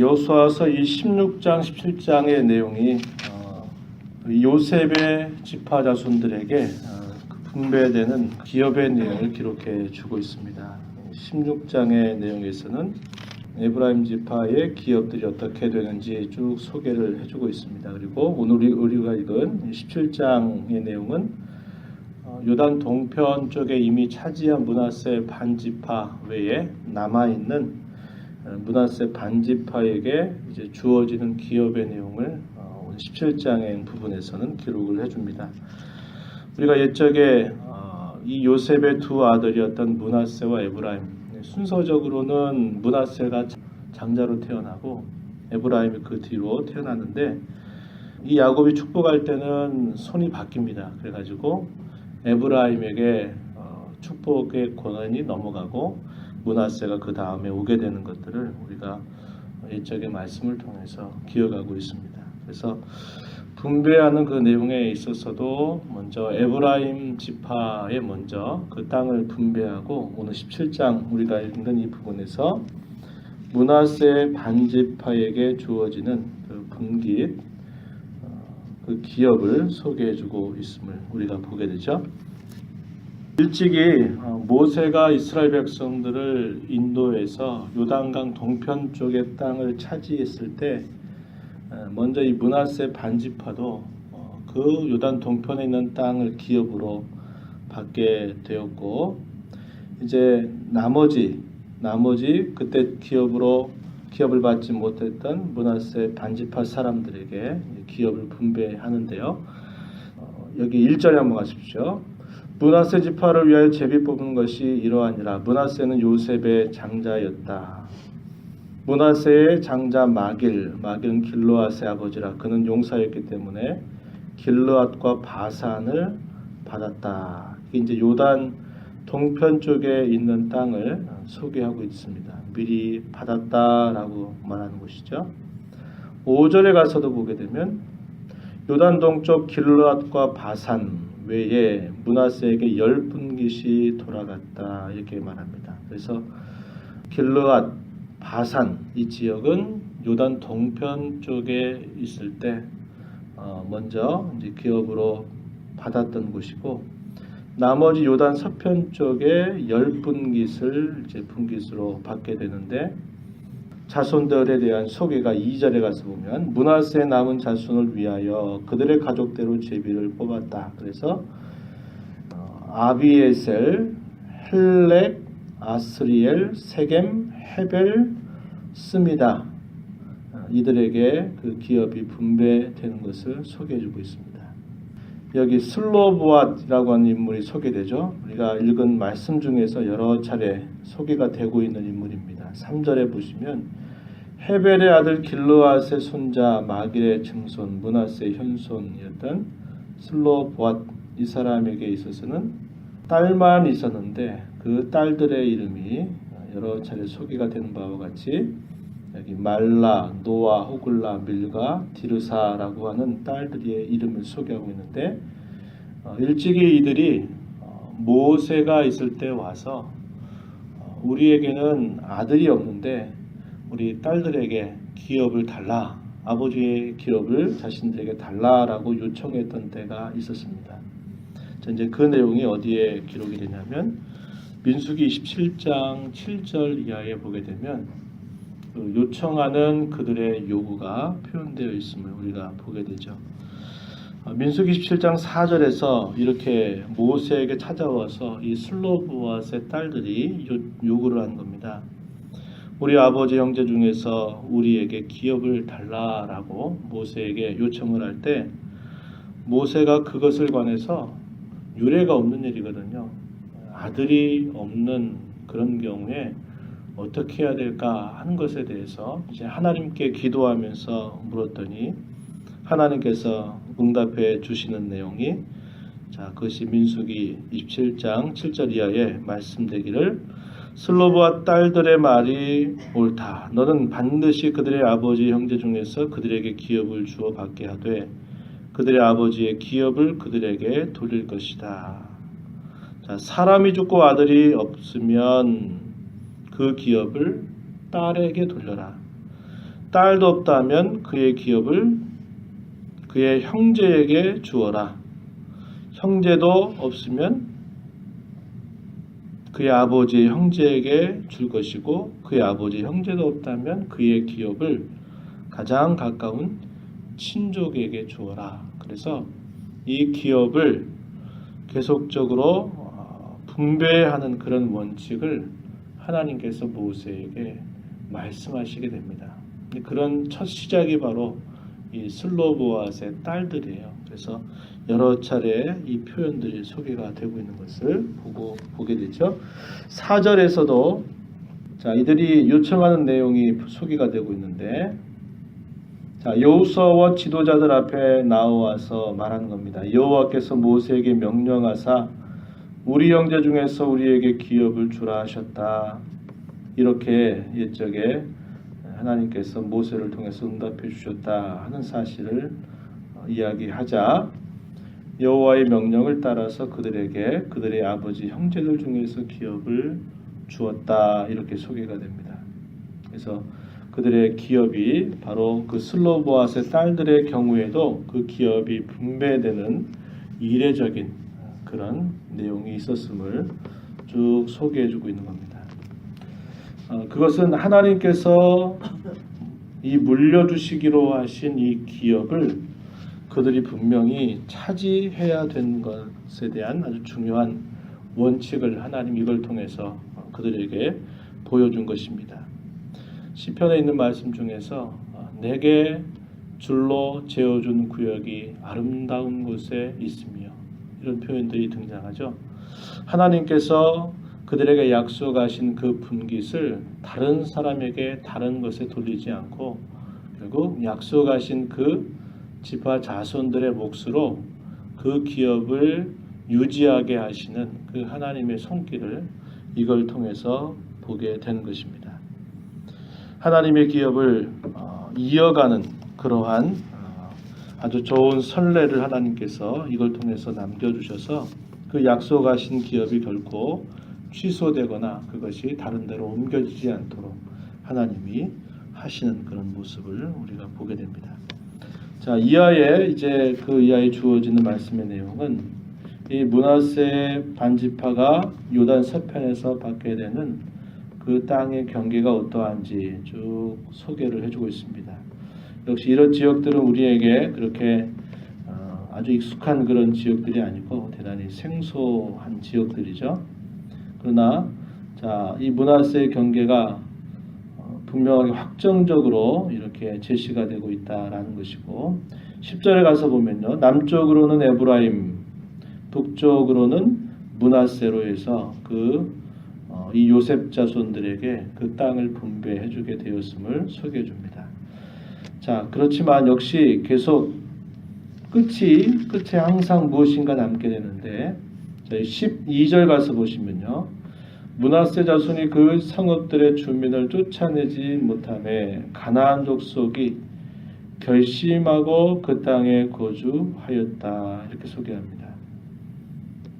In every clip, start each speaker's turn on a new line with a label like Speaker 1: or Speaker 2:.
Speaker 1: 여호수아서 이 16장, 17장의 내용이 요셉의 지파 자손들에게 분배되는 기업의 내용을 기록해 주고 있습니다. 16장의 내용에서는 에브라임 지파의 기업들이 어떻게 되는지 쭉 소개를 해주고 있습니다. 그리고 오늘 우리가 읽은 17장의 내용은 요단 동편 쪽에 이미 차지한 므낫세 반지파 외에 남아있는 므낫세 반지파에게 이제 주어지는 기업의 내용을 오늘 17장의 부분에서는 기록을 해줍니다. 우리가 옛적에 이 요셉의 두 아들이었던 므낫세와 에브라임, 순서적으로는 므낫세가 장자로 태어나고 에브라임이 그 뒤로 태어났는데, 이 야곱이 축복할 때는 손이 바뀝니다. 그래가지고 에브라임에게 축복의 권한이 넘어가고 므낫세가 그 다음에 오게 되는 것들을 우리가 옛적의 말씀을 통해서 기억하고 있습니다. 그래서 분배하는 그 내용에 있어서도 먼저 에브라임 지파에 먼저 그 땅을 분배하고, 오늘 17장 우리가 읽은 이 부분에서 므낫세 반지파에게 주어지는 그 분깃, 그 기업을 소개해주고 있음을 우리가 보게 되죠. 일찍이 모세가 이스라엘 백성들을 인도해서 요단강 동편 쪽의 땅을 차지했을 때 먼저 이 므낫세 반지파도 그 요단 동편에 있는 땅을 기업으로 받게 되었고, 이제 나머지 그때 기업을 받지 못했던 므낫세 반지파 사람들에게 기업을 분배하는데요. 여기 1절에 한번 가십시오. 므낫세 지파를 위하여 제비 뽑은 것이 이러하니라. 므낫세는 요셉의 장자였다. 므낫세의 장자 마길은 길르앗의 아버지라. 그는 용사였기 때문에 길르앗과 바산을 받았다. 이제 요단 동편 쪽에 있는 땅을 소개하고 있습니다. 미리 받았다라고 말하는 것이죠. 5절에 가서도 보게 되면 요단 동쪽 길르앗과 바산 외에 므낫세에게 10분깃이 돌아갔다, 이렇게 말합니다. 그래서 길르앗, 바산 이 지역은 요단 동편 쪽에 있을 때 먼저 이제 기업으로 받았던 곳이고, 나머지 요단 서편 쪽에 10분깃을 이제 분깃으로 받게 되는데, 자손들에 대한 소개가 2절에 가서 보면 므낫세의 남은 자손을 위하여 그들의 가족대로 제비를 뽑았다. 그래서 아비에셀, 헬렉, 아스리엘, 세겜, 헤벨, 스미다, 이들에게 그 기업이 분배되는 것을 소개해주고 있습니다. 여기 슬로보앗이라고 하는 인물이 소개되죠. 우리가 읽은 말씀 중에서 여러 차례 소개가 되고 있는 인물입니다. 3절에 보시면 헤벨의 아들 길르앗의 손자 마길의 증손 므낫세의 현손이었던 슬로보앗, 이 사람에게 있어서는 딸만 있었는데 그 딸들의 이름이 여러 차례 소개가 되는 바와 같이 여기 말라, 노아, 호글라, 밀가, 디르사라고 하는 딸들의 이름을 소개하고 있는데, 일찍이 이들이 모세가 있을 때 와서 우리에게는 아들이 없는데 우리 딸들에게 기업을 달라, 아버지의 기업을 자신들에게 달라라고 요청했던 때가 있었습니다. 이제 그 내용이 어디에 기록이 되냐면 민수기 27장 7절 이하에 보게 되면 그 요청하는 그들의 요구가 표현되어 있음을 우리가 보게 되죠. 민수기 17장 4절에서 이렇게 모세에게 찾아와서 이 슬로보앗의 딸들이 요구를 한 겁니다. 우리 아버지 형제 중에서 우리에게 기업을 달라라고 모세에게 요청을 할 때, 모세가 그것을 관해서 유례가 없는 일이거든요. 아들이 없는 그런 경우에 어떻게 해야 될까 하는 것에 대해서 이제 하나님께 기도하면서 물었더니 하나님께서 응답해 주시는 내용이, 그것이 민수기 27장 7절 이하에 말씀되기를, 슬로보앗 딸들의 말이 옳다. 너는 반드시 그들의 아버지 형제 중에서 그들에게 기업을 주어 받게 하되 그들의 아버지의 기업을 그들에게 돌릴 것이다. 사람이 죽고 아들이 없으면 그 기업을 딸에게 돌려라. 딸도 없다면 그의 기업을 그의 형제에게 주어라. 형제도 없으면 그의 아버지의 형제에게 줄 것이고 그의 아버지의 형제도 없다면 그의 기업을 가장 가까운 친족에게 주어라. 그래서 이 기업을 계속적으로 분배하는 그런 원칙을 하나님께서 모세에게 말씀하시게 됩니다. 그런 첫 시작이 바로 이 슬로보앗의 딸들이에요. 그래서 여러 차례 이 표현들이 소개가 되고 있는 것을 보게 되죠. 4절에서도 자, 이들이 요청하는 내용이 소개가 되고 있는데 자, 여호수아와 지도자들 앞에 나와서 말하는 겁니다. 여호와께서 모세에게 명령하사 우리 형제 중에서 우리에게 기업을 주라 하셨다. 이렇게 옛적에 하나님께서 모세를 통해서 응답해 주셨다 하는 사실을 이야기하자 여호와의 명령을 따라서 그들에게 그들의 아버지 형제들 중에서 기업을 주었다. 이렇게 소개가 됩니다. 그래서 그들의 기업이 바로 그 슬로보앗의 딸들의 경우에도 그 기업이 분배되는 이례적인 그런 내용이 있었음을 쭉 소개해주고 있는 겁니다. 그것은 하나님께서 이 물려주시기로 하신 이 기업을 그들이 분명히 차지해야 된 것에 대한 아주 중요한 원칙을 하나님 이걸 통해서 그들에게 보여준 것입니다. 시편에 있는 말씀 중에서 내게 줄로 재어준 구역이 아름다운 곳에 있으며 이런 표현들이 등장하죠. 하나님께서 그들에게 약속하신 그 분깃을 다른 사람에게 다른 것에 돌리지 않고 결국 약속하신 그 지파 자손들의 몫으로 그 기업을 유지하게 하시는 그 하나님의 손길을 이걸 통해서 보게 되는 것입니다. 하나님의 기업을 이어가는 그러한 아주 좋은 선례를 하나님께서 이걸 통해서 남겨주셔서 그 약속하신 기업이 결코 취소되거나 그것이 다른 데로 옮겨지지 않도록 하나님이 하시는 그런 모습을 우리가 보게 됩니다. 자, 이하에 이제 그 이하에 주어지는 말씀의 내용은 이 므낫세 반지파가 요단 서편에서 받게 되는 그 땅의 경계가 어떠한지 쭉 소개를 해주고 있습니다. 역시 이런 지역들은 우리에게 그렇게 아주 익숙한 그런 지역들이 아니고 대단히 생소한 지역들이죠. 그러나 자, 이 므낫세의 경계가 분명하게 확정적으로 이렇게 제시가 되고 있다라는 것이고 10절에 가서 보면요. 남쪽으로는 에브라임, 북쪽으로는 므낫세로 해서 이 요셉 자손들에게 그 땅을 분배해 주게 되었음을 소개해 줍니다. 자, 그렇지만 역시 계속 끝에 항상 무엇인가 남게 되는데 12절 가서 보시면요. 므낫세 자손이 그 성읍들의 주민을 쫓아내지 못하매 가나안 족속이 결심하고 그 땅에 거주하였다. 이렇게 소개합니다.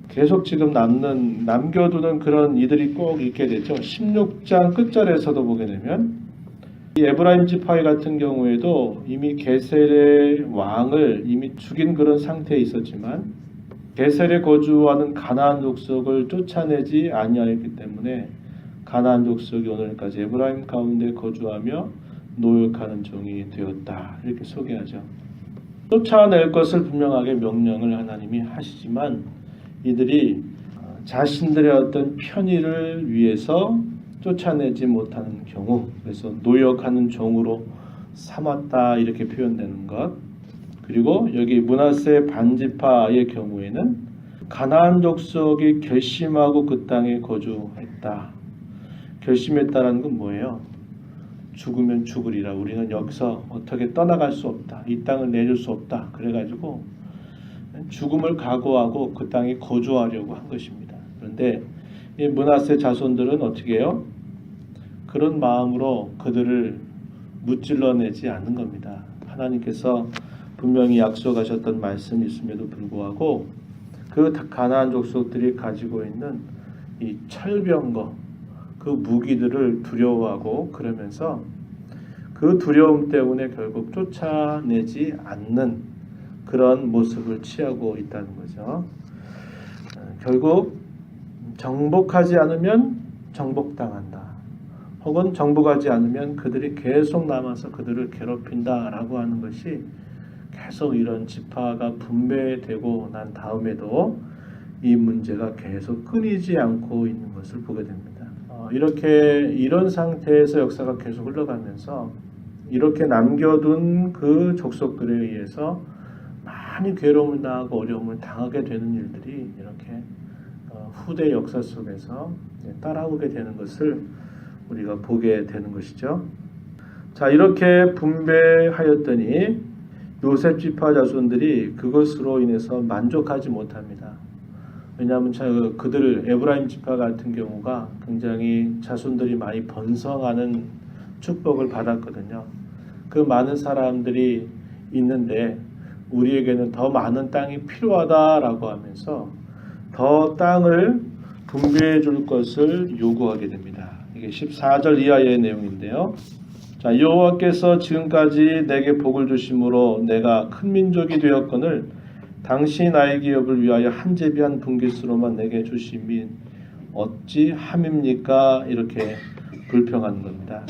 Speaker 1: 계속 지금 남겨두는 그런 이들이 꼭 있게 되죠. 16장 끝절에서도 보게 되면 이 에브라임 지파 같은 경우에도 이미 게셀의 왕을 이미 죽인 그런 상태에 있었지만 게셀에 거주하는 가나안 족속을 쫓아내지 아니하였기 때문에 가나안 족속이 오늘까지 에브라임 가운데 거주하며 노역하는 종이 되었다. 이렇게 소개하죠. 쫓아낼 것을 분명하게 명령을 하나님이 하시지만 이들이 자신들의 어떤 편의를 위해서 쫓아내지 못하는 경우, 그래서 노역하는 종으로 삼았다 이렇게 표현되는 것. 그리고 여기 므낫세 반지파의 경우에는 가나안 족속이 결심하고 그 땅에 거주했다. 결심했다라는 건 뭐예요? 죽으면 죽으리라. 우리는 여기서 어떻게 떠나갈 수 없다. 이 땅을 내줄 수 없다. 그래가지고 죽음을 각오하고 그 땅에 거주하려고 한 것입니다. 그런데 이 므낫세 자손들은 어떻게 해요? 그런 마음으로 그들을 무찔러내지 않는 겁니다. 하나님께서 분명히 약속하셨던 말씀이 있음에도 불구하고 그 가나안 족속들이 가지고 있는 이 철병거, 그 무기들을 두려워하고 그러면서 그 두려움 때문에 결국 쫓아내지 않는 그런 모습을 취하고 있다는 거죠. 결국 정복하지 않으면 정복당한다. 혹은 정복하지 않으면 그들이 계속 남아서 그들을 괴롭힌다라고 하는 것이 계속 이런 지파가 분배되고 난 다음에도 이 문제가 계속 끊이지 않고 있는 것을 보게 됩니다. 이렇게 이런 상태에서 역사가 계속 흘러가면서 이렇게 남겨둔 그 족속들에 의해서 많이 괴로움을 당하고 어려움을 당하게 되는 일들이 이렇게 후대 역사 속에서 따라오게 되는 것을 우리가 보게 되는 것이죠. 자, 이렇게 분배하였더니 요셉 지파 자손들이 그것으로 인해서 만족하지 못합니다. 왜냐하면 그들 에브라임 지파 같은 경우가 굉장히 자손들이 많이 번성하는 축복을 받았거든요. 그 많은 사람들이 있는데 우리에게는 더 많은 땅이 필요하다라고 하면서 더 땅을 분배해 줄 것을 요구하게 됩니다. 이게 14절 이하의 내용인데요. 자, 여호와께서 지금까지 내게 복을 주심으로 내가 큰 민족이 되었거늘 당신이 나의 기업을 위하여 한 제비한 분깃으로만 내게 주심이 어찌 함입니까? 이렇게 불평하는 겁니다.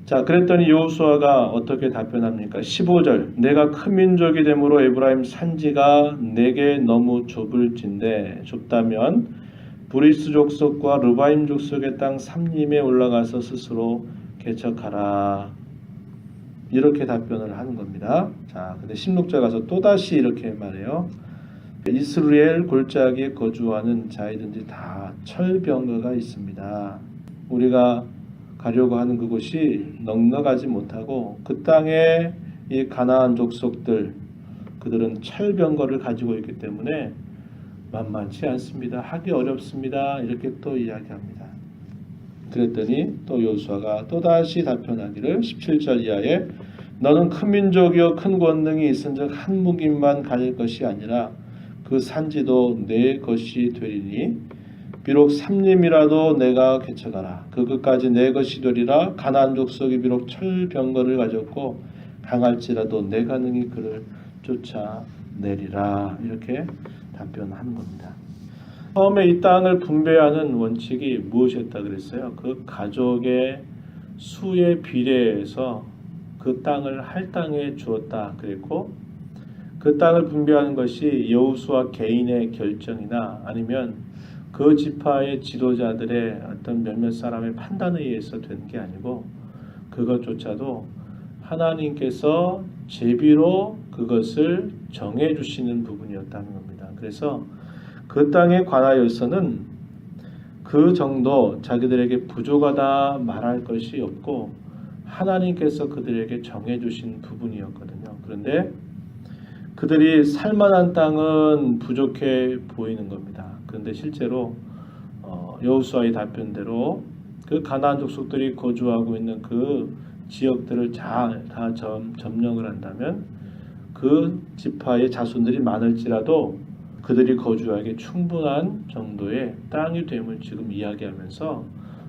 Speaker 1: 자, 그랬더니 여호수아가 어떻게 답변합니까? 15절 내가 큰 민족이 되므로 에브라임 산지가 내게 너무 좁다면 브리스 족속과 르바임 족속의 땅 삼림에 올라가서 스스로 개척하라. 이렇게 답변을 하는 겁니다. 자, 근데 16절 가서 또다시 이렇게 말해요. 이스라엘 골짜기에 거주하는 자이든지 다 철병거가 있습니다. 우리가 가려고 하는 그곳이 넉넉하지 못하고 그 땅에 이 가나안 족속들 그들은 철병거를 가지고 있기 때문에 만만치 않습니다. 하기 어렵습니다. 이렇게 또 이야기합니다. 그랬더니 또 여호수아가 또다시 답변하기를 17절 이하에 너는 큰 민족이요 큰 권능이 있은즉 한 무기만 가질 것이 아니라 그 산지도 내 것이 되리니 비록 삼림이라도 내가 개척하라. 그 끝까지 내 것이 되리라. 가나안 족속이 비록 철병거를 가졌고 강할지라도 내가 능히 그를 쫓아내리라. 이렇게 답변하는 겁니다. 처음에 이 땅을 분배하는 원칙이 무엇이었다 그랬어요? 그 가족의 수에 비례해서 그 땅을 할당해 주었다 그랬고 그 땅을 분배하는 것이 여호수아 개인의 결정이나 아니면 그 지파의 지도자들의 어떤 몇몇 사람의 판단에 의해서 된 게 아니고 그것조차도 하나님께서 제비로 그것을 정해 주시는 부분이었다는 겁니다. 그래서 그 땅에 관하여서는 그 정도 자기들에게 부족하다 말할 것이 없고 하나님께서 그들에게 정해 주신 부분이었거든요. 그런데 그들이 살만한 땅은 부족해 보이는 겁니다. 그런데 실제로 여호수아의 답변대로 그 가나안 족속들이 거주하고 있는 그 지역들을 다 점령을 한다면 그 지파의 자손들이 많을지라도 그들이 거주하기에 충분한 정도의 땅이 됨을 지금 이야기하면서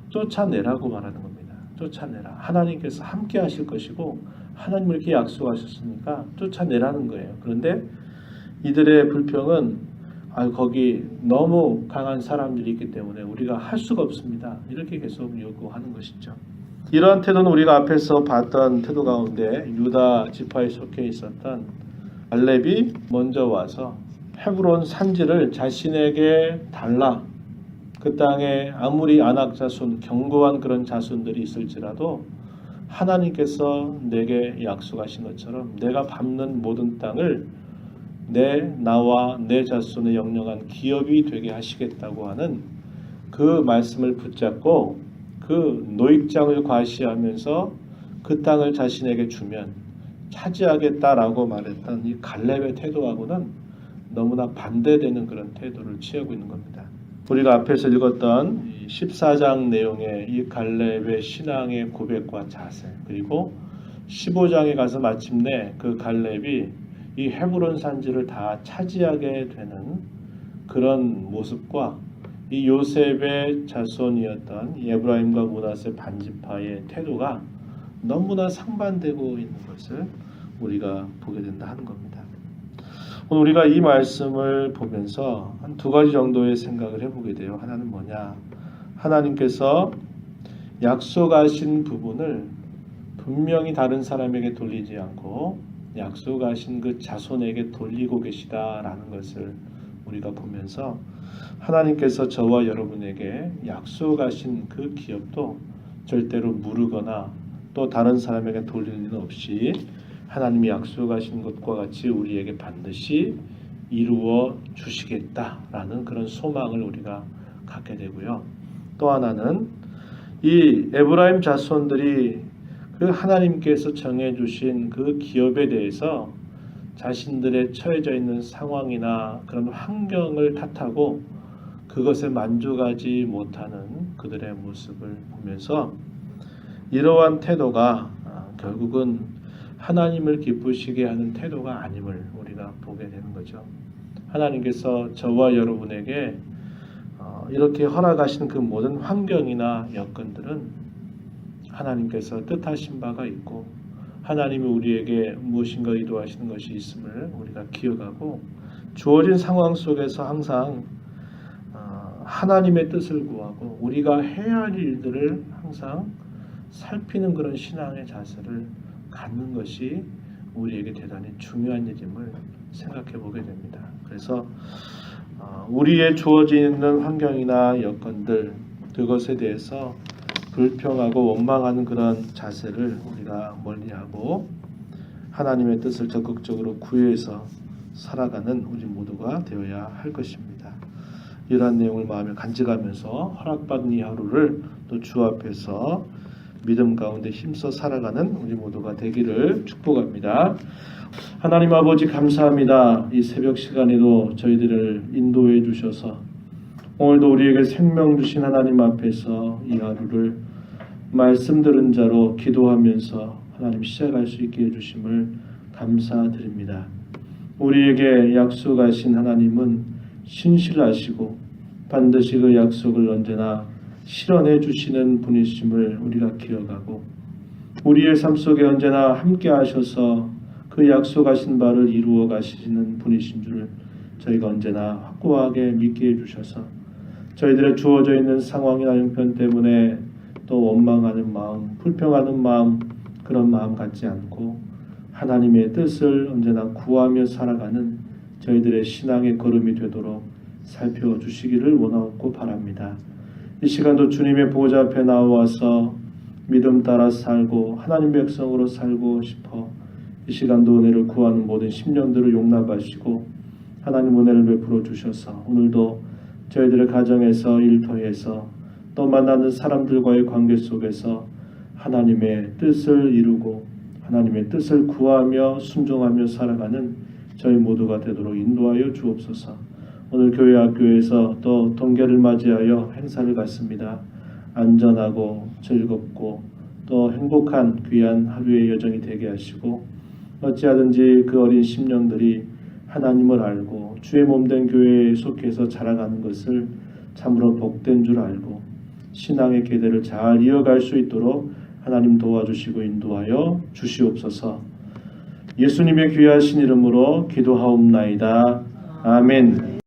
Speaker 1: 쫓아내라고 말하는 겁니다. 쫓아내라. 하나님께서 함께 하실 것이고 하나님을 이렇게 약속하셨으니까 쫓아내라는 거예요. 그런데 이들의 불평은 거기 너무 강한 사람들이 있기 때문에 우리가 할 수가 없습니다. 이렇게 계속 요구하는 것이죠. 이러한 태도는 우리가 앞에서 봤던 태도 가운데 유다 지파에 속해 있었던 갈렙이 먼저 와서 헤브론 산지를 자신에게 달라. 그 땅에 아무리 안악 자손, 견고한 그런 자손들이 있을지라도 하나님께서 내게 약속하신 것처럼 내가 밟는 모든 땅을 나와 내 자손의 영영한 기업이 되게 하시겠다고 하는 그 말씀을 붙잡고 그 노익장을 과시하면서 그 땅을 자신에게 주면 차지하겠다라고 말했던 이 갈렙의 태도하고는 너무나 반대되는 그런 태도를 취하고 있는 겁니다. 우리가 앞에서 읽었던 14장 내용의 이 갈렙의 신앙의 고백과 자세, 그리고 15장에 가서 마침내 그 갈렙이 이 헤브론 산지를 다 차지하게 되는 그런 모습과 이 요셉의 자손이었던 에브라임과 므낫세 반지파의 태도가 너무나 상반되고 있는 것을 우리가 보게 된다 하는 겁니다. 오늘 우리가 이 말씀을 보면서 한 두 가지 정도의 생각을 해보게 돼요. 하나는 뭐냐? 하나님께서 약속하신 부분을 분명히 다른 사람에게 돌리지 않고 약속하신 그 자손에게 돌리고 계시다라는 것을 우리가 보면서 하나님께서 저와 여러분에게 약속하신 그 기업도 절대로 무르거나 또 다른 사람에게 돌릴 일은 없이 하나님이 약속하신 것과 같이 우리에게 반드시 이루어 주시겠다라는 그런 소망을 우리가 갖게 되고요. 또 하나는 이 에브라임 자손들이 그 하나님께서 정해주신 그 기업에 대해서 자신들의 처해져 있는 상황이나 그런 환경을 탓하고 그것에 만족하지 못하는 그들의 모습을 보면서 이러한 태도가 결국은 하나님을 기쁘시게 하는 태도가 아님을 우리가 보게 되는 거죠. 하나님께서 저와 여러분에게 이렇게 허락하신 그 모든 환경이나 여건들은 하나님께서 뜻하신 바가 있고 하나님이 우리에게 무엇인가 의도하시는 것이 있음을 우리가 기억하고 주어진 상황 속에서 항상 하나님의 뜻을 구하고 우리가 해야 할 일들을 항상 살피는 그런 신앙의 자세를 갖는 것이 우리에게 대단히 중요한 일임을 생각해 보게 됩니다. 그래서 우리의 주어져 있는 환경이나 여건들 그것에 대해서 불평하고 원망하는 그런 자세를 우리가 멀리하고 하나님의 뜻을 적극적으로 구해서 살아가는 우리 모두가 되어야 할 것입니다. 이러한 내용을 마음에 간직하면서 허락받은 이 하루를 또 주 앞에서 믿음 가운데 힘써 살아가는 우리 모두가 되기를 축복합니다. 하나님 아버지 감사합니다. 이 새벽 시간에도 저희들을 인도해 주셔서 오늘도 우리에게 생명 주신 하나님 앞에서 이 하루를 말씀 들은 자로 기도하면서 하나님 시작할 수 있게 해주심을 감사드립니다. 우리에게 약속하신 하나님은 신실하시고 반드시 그 약속을 언제나 실현해 주시는 분이심을 우리가 기억하고 우리의 삶 속에 언제나 함께 하셔서 그 약속하신 바를 이루어 가시는 분이신 줄을 저희가 언제나 확고하게 믿게 해주셔서 저희들의 주어져 있는 상황이나 형편 때문에 또 원망하는 마음, 불평하는 마음 그런 마음 갖지 않고 하나님의 뜻을 언제나 구하며 살아가는 저희들의 신앙의 걸음이 되도록 살펴주시기를 원하고 바랍니다. 이 시간도 주님의 보좌 앞에 나와서 믿음 따라 살고 하나님 백성으로 살고 싶어 이 시간도 은혜를 구하는 모든 심령들을 용납하시고 하나님 은혜를 베풀어 주셔서 오늘도 저희들의 가정에서 일터에서 또 만나는 사람들과의 관계 속에서 하나님의 뜻을 이루고 하나님의 뜻을 구하며 순종하며 살아가는 저희 모두가 되도록 인도하여 주옵소서. 오늘 교회 학교에서 또 동계를 맞이하여 행사를 갖습니다. 안전하고 즐겁고 또 행복한 귀한 하루의 여정이 되게 하시고 어찌하든지 그 어린 심령들이 하나님을 알고 주의 몸된 교회에 속해서 자라가는 것을 참으로 복된 줄 알고 신앙의 계대를 잘 이어갈 수 있도록 하나님 도와주시고 인도하여 주시옵소서. 예수님의 귀하신 이름으로 기도하옵나이다. 아멘.